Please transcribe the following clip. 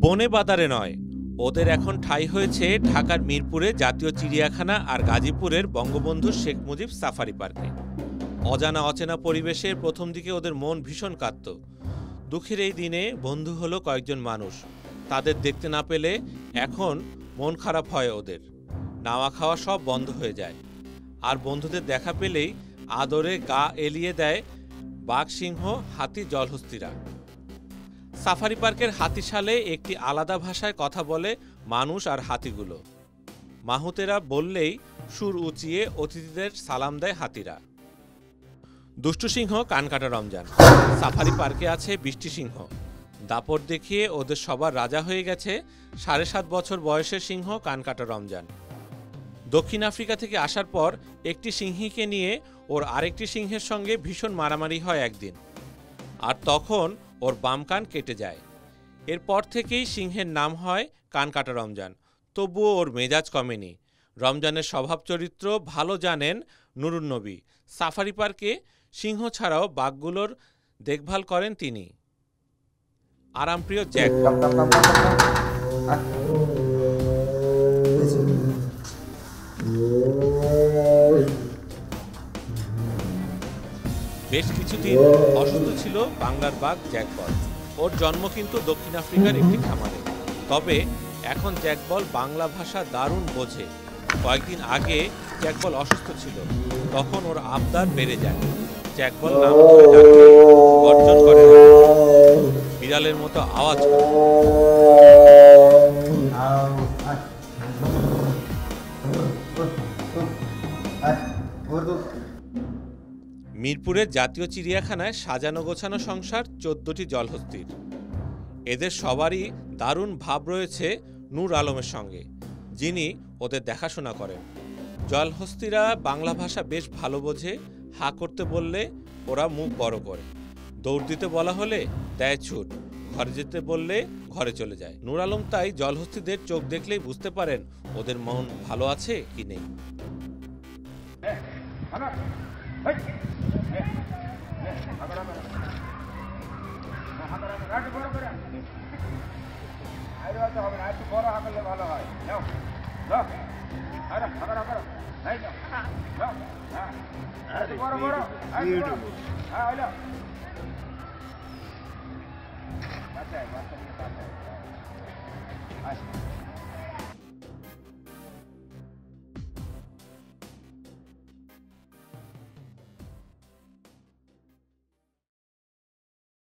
বনে বাদারে নয়, ওদের এখন ঠাঁই হয়েছে ঢাকার মিরপুরে জাতীয় চিড়িয়াখানা আর গাজীপুরের বঙ্গবন্ধু শেখ মুজিব সাফারি পার্কে। অজানা অচেনা পরিবেশে প্রথম দিকে ওদের মন ভীষণ কাঁদত। দুঃখের এই দিনে বন্ধু হলো কয়েকজন মানুষ, তাদের দেখতে না পেলে এখন মন খারাপ হয় ওদের। নাওয়া খাওয়া সব বন্ধ হয়ে যায়, আর বন্ধুদের দেখা পেলেই আদরে গা এলিয়ে দেয় বাঘ, সিংহ, হাতি, জলহস্তিরা। সাফারি পার্কের হাতিশালে একটি আলাদা ভাষায় কথা বলে মানুষ আর হাতিগুলো। মাহুতেরা বললেই সুর উঁচিয়ে অতিথিদের সালাম দেয় হাতিরা। দুষ্টু সিংহ কানকাটা রমজান। সাফারি পার্কে আছে ২০টি সিংহ। দাপট দেখিয়ে ওদের সবার রাজা হয়ে গেছে ৭.৫ বছর বয়সের সিংহ কানকাটা রমজান। দক্ষিণ আফ্রিকা থেকে আসার পর একটি সিংহীকে নিয়ে ওর আরেকটি সিংহের সঙ্গে ভীষণ মারামারি হয় একদিন, আর তখন ওর বাম কান কেটে যায়। এরপর থেকেই সিংহের নাম হয় কানকাটা রমজান। তবুও ওর মেজাজ কমেনি। রমজানের স্বভাব চরিত্র ভালো জানেন নুরুন নবী। সাফারি পার্কে সিংহ ছাড়াও বাঘগুলোর দেখভাল করেন তিনি। আরামপ্রিয় জ্যাক। বেশ কিছুদিন অসুস্থ ছিল বাংলার বাঘ জ্যাকবল। ওর জন্ম কিন্তু দক্ষিণ আফ্রিকার একটি খামারে। তবে এখন জ্যাকবল বাংলা ভাষা দারুণ বোঝে। কয়েকদিন আগে জ্যাকবল অসুস্থ ছিল, তখন ওর আবদার বেড়ে যায়। জ্যাকবল নাম ধরে ডাকলে গর্জন করে না, বিড়ালের মতো আওয়াজ করে। মিরপুরের জাতীয় চিড়িয়াখানায় সাজানো গোছানো সংসার ১৪টি জলহস্তির। এদের সবারই দারুণ ভাব রয়েছে নূর আলমের সঙ্গে, যিনি ওদের দেখাশোনা করেন। জলহস্তিরা বাংলা ভাষা বেশ ভালো বোঝে। হা করতে বললে ওরা মুখ বড় করে, দৌড় দিতে বলা হলে দেয় ছুট, ঘরে যেতে বললে ঘরে চলে যায়। নূর আলম তাই জলহস্তিদের চোখ দেখলেই বুঝতে পারেন ওদের মন ভালো আছে কি নেই। আচ্ছা